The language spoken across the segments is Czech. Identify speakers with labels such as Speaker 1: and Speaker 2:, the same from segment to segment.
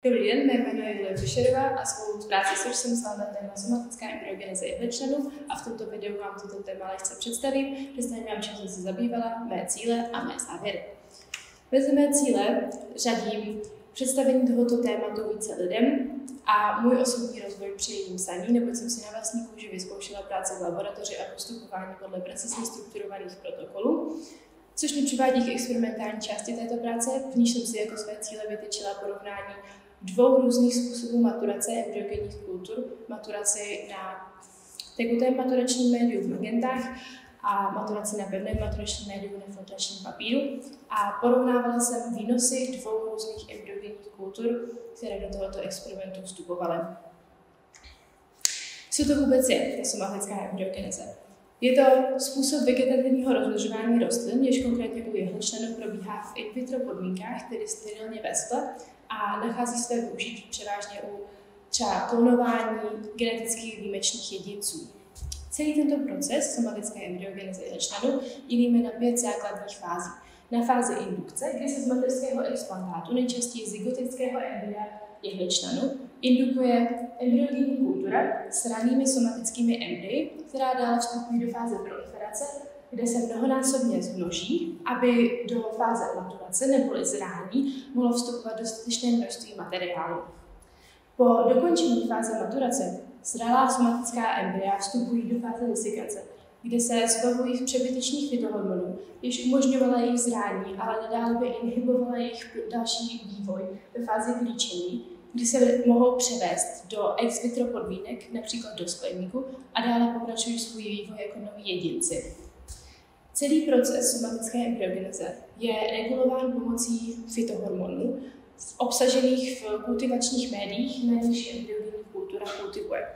Speaker 1: Dobrý den, mé jméno je Julia Fischerová a svou práci jsem psala na téma somatická embryogeneze jehličnanů a v tomto videu vám toto téma lehce představím, představím vám, čím jsem se zabývala, mé cíle a mé závěry. Mezi mé cíle řadím představení tohoto tématu více lidem a můj osobní rozvoj při jejím psaní, neboť jsem si na vlastní kůži vyzkoušela práci v laboratoři a postupování podle precizně strukturovaných protokolů, což mě přivádí k experimentální části této práce, v níž jsem si jako své cíle vytyčila porovnání dvou různých způsobů maturace embryogenních kultur, maturaci na tekutém maturačním médiu v magentách a maturaci na pevném maturačním médiu na filtračním papíru a porovnávala jsem výnosy dvou různých embryogenních kultur, které do tohoto experimentu vstupovaly. Co to vůbec je somatická embryogeneze? Je to způsob vegetativního rozmnožování rostlin, jež konkrétně u jehličnanů probíhá v in vitro podmínkách, tedy sterilně ve skle, a nachází své využití převážně u třeba klonování geneticky výjimečných jedinců. Celý tento proces somatické embryogeneze jehličnanů dělíme na 5 základních fází. Na fázi indukce, kdy se z mateřského explantátu, nejčastěji zygotického embrya jehličnanu, indukuje embryogenní kultura s ranými somatickými embryi, která dále vstupují do fáze proliferace, kde se mnohonásobně zmnoží, aby do fáze maturace neboli zrání mohlo vstupovat dostatečné množství materiálu. Po dokončení fáze maturace zralá somatická embrya vstupují do fáze desikace, kde se zbavují přebytečných fytohormonů, jež umožňovala jejich zrání, ale nadále by inhibovala jejich další vývoj ve fázi klíčení, kdy se mohou převést do ex vitro podmínek, například do skleníku, a dále pokračují svůj vývoj jako noví jedinci. Celý proces somatické embryogeneze je regulován pomocí fytohormonů obsažených v kultivačních médiích, na nichž embryogenní kultura kultivuje.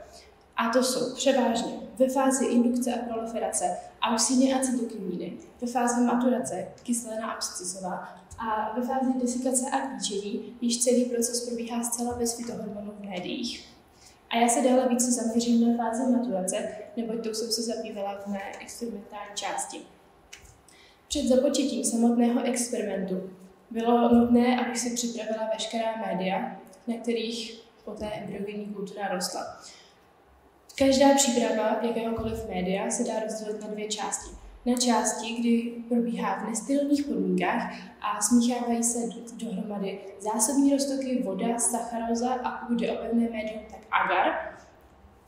Speaker 1: A to jsou převážně ve fázi indukce a proliferace auxíny a cytokininy, ve fázi maturace kyselina abscisová a ve fázi desikace a klíčení, již celý proces probíhá zcela bez fytohormonů v médiích. A já se dále více zaměřím na fázi maturace, neboť tou jsem se zabývala v mé experimentální části. Před započetím samotného experimentu bylo nutné, abych si připravila veškerá média, na kterých poté embryogenní kultura rostla. Každá příprava jakéhokoliv média se dá rozdělit na 2 části. Na části, kdy probíhá v nesterilních podmínkách a smíchávají se dohromady zásobní roztoky, voda, sacharóza a pokud jde o pevné médium, tak agar.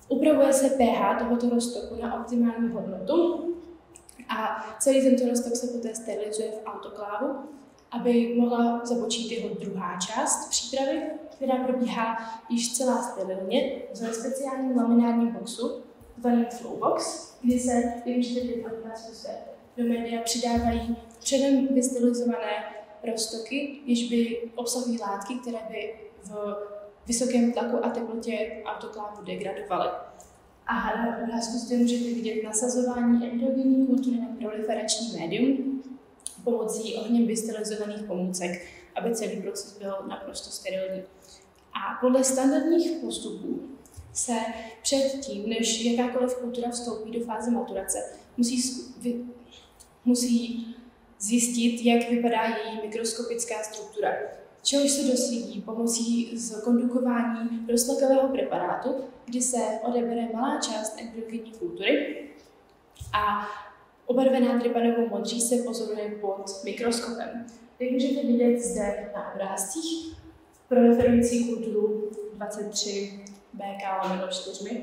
Speaker 1: Upravuje se pH tohoto roztoku na optimální hodnotu a celý tento roztok se poté sterilizuje v autoklávu, aby mohla započít jeho druhá část přípravy, která probíhá již celá sterilně ve speciálním laminárním boxu, zvaným flowbox, kdy se využité do média přidávají předem vysterilizované roztoky, jež by obsahují látky, které by v vysokém tlaku a teplotě autoklávu degradovaly. A na obrázku zde můžete vidět nasazování embryogenní kultury na proliferační médium pomocí ohněm vysterilizovaných pomůcek, aby celý proces byl naprosto sterilní. A podle standardních postupů se předtím, než jakákoliv kultura vstoupí do fáze maturace, musí zjistit, jak vypadá její mikroskopická struktura, čehož se dosvědí pomocí zkondukování roztlakového preparátu, kdy se odebere malá část embryogenní kultury a obarvená trypanovou modří se pozoruje pod mikroskopem. Jak můžete vidět zde na obrázcích, proliferující kulturu 23 BK/4,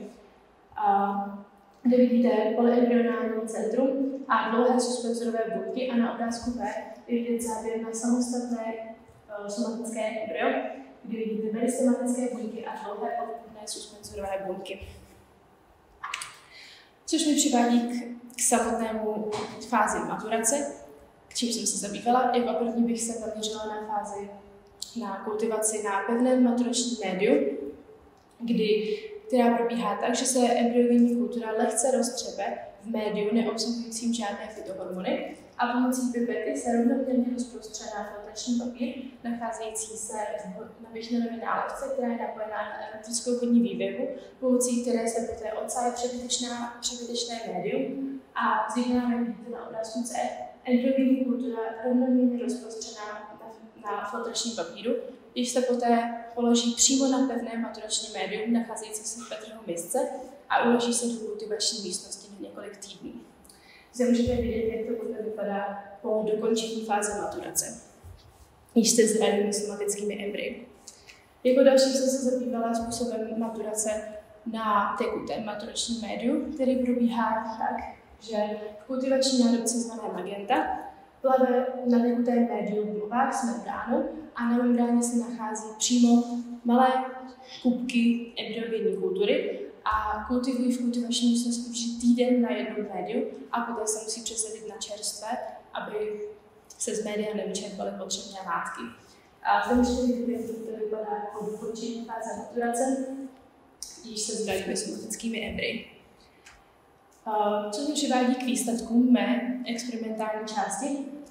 Speaker 1: kde vidíte polyembryonální centrum a dlouhé suspenzorové buňky a na obrázku B je vidět záběr na samostatné somatické embryo, kde vidíte meristematické buňky a dlouhé podpůrné suspenzorové buňky. Což mě přivádí k samotnému fázi maturace, k čím jsem se zabývala. Jako první bych se zaměřila na fázi na kultivaci na pevném maturačním médiu, která probíhá tak, že se embryogenní kultura lehce roztřebe v médiu neobsahujícím žádné fytohormony a pomocí pipety se rovnoměrně rozprostřená filtrační papír, nacházející se na běžné nálepce, která je napojená na elektrickou vodní vývěvu, pomocí které se poté odsáje přebytečné médium a zjednáme vidíte na obrázku C. Embryogenní kultura rovnoměrně rozprostřená na filtračním papíru, když se poté položí přímo na pevné maturační médium nacházející se v Petrovo misce a uloží se do kultivační místnosti na několik týdnů. Zde můžete vidět, jak to bude vypadá po dokončení fáze maturace, již se zralými somatickými embryi. Jako další jsem se zabývala způsobem maturace na tekutém maturačním médiu, který probíhá tak, že v kultivační nádobce zvané magenta plave na tekutém médiu blovák s membránou a na membráně se nachází přímo malé kubky embryogenní kultury a kultivují v kultivační místnosti vždy týden na jednom médiu a poté se musí přesadit na čerstvé, aby se z média nevyčerpaly potřebné látky. A zde můžete vidět, jak to vypadá po dokončení fáze maturace, již se zralými somatickými embryi. Co mě přivádí k výsledkům mé experimentální části,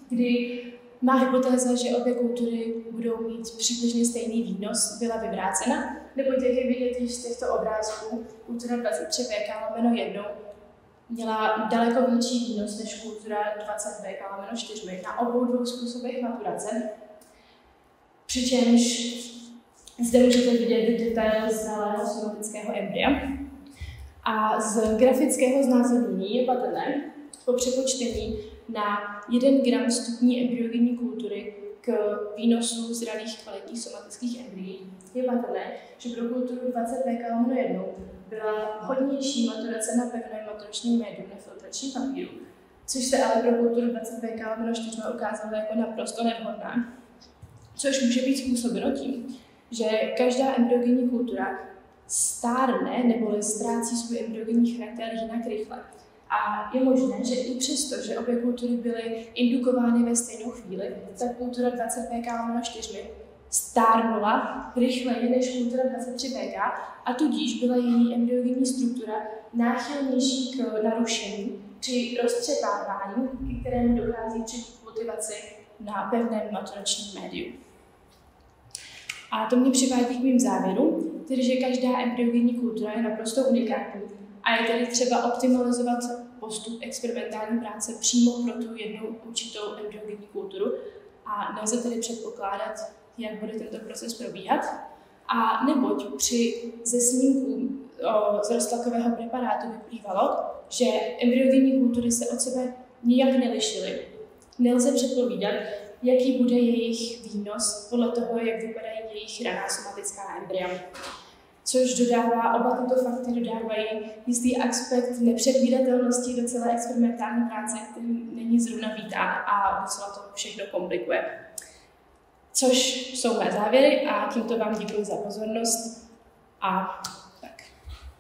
Speaker 1: kdy má hypotéza, že obě kultury budou mít přibližně stejný výnos, byla vyvrácena, neboť jak je vidět již z těchto obrázků, kultura 23VK/1 měla daleko větší výnos než kultura 20VK/4 na obou dvou způsobech maturace. Přičemž zde můžete vidět detail znalého somatického embrya. A z grafického znázornění je patrné po přepočtení na 1 gram stupní embryogenní kultury k výnosu zralých kvalitních somatických embryí. Je patrné, že pro kulturu 20VK/1 byla vhodnější maturace na pevném maturačním médiu na filtračním papíru, což se ale pro kulturu 20VK/4 ukázalo jako naprosto nevhodná. Což může být způsobeno tím, že každá embryogenní kultura stárne nebo ztrácí svůj embryogenní charakter jinak rychle. A je možné, že i přesto, že obě kultury byly indukovány ve stejnou chvíli, tak kultura 20VK/4 stárnula rychleji než kultura 23VK a tudíž byla její embryogenní struktura náchylnější k narušení při roztřepávání, ke kterému dochází při kultivaci na pevném maturačním médiu. A to mě přivádí k mým závěrům, tedy že každá embryogenní kultura je naprosto unikátní a je tedy třeba optimalizovat postup experimentální práce přímo pro tu jednou určitou embryogenní kulturu a nelze tedy předpokládat, jak bude tento proces probíhat. A neboť při ze snímků z roztlakového preparátu vyplývalo, že embryogenní kultury se od sebe nijak nelišily, nelze předpovídat, jaký bude jejich výnos podle toho, jak vypadají jejich raná somatická embrya. Což dodává, oba tyto fakty dodávají jistý aspekt nepředvídatelnosti do celé experimentální práce, který není zrovna vítán a docela to všechno komplikuje. Což jsou mé závěry a tímto vám děkuji za pozornost a